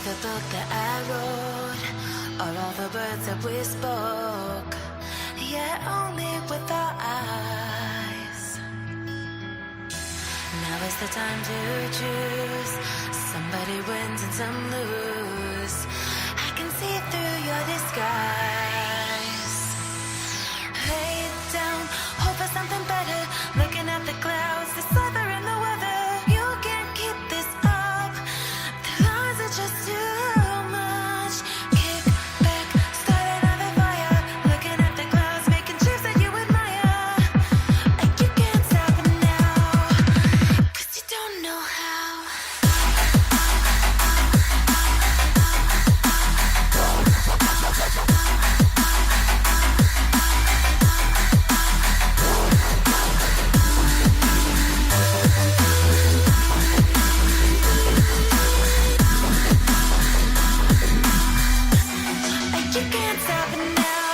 the book that I wrote, or all the words that we spoke, yet only with our eyes. Now is the time to choose. Somebody wins and some lose. I can see through your disguise. Lay it down, hope for something better. Looking at the clouds, the weather and the weather. You can't keep this up. The lies are just too much. Kick back, start another fire. Looking at the clouds, making shapes that you admire. And you can't stop it now, 'cause you don't know how. And you can't stop it now.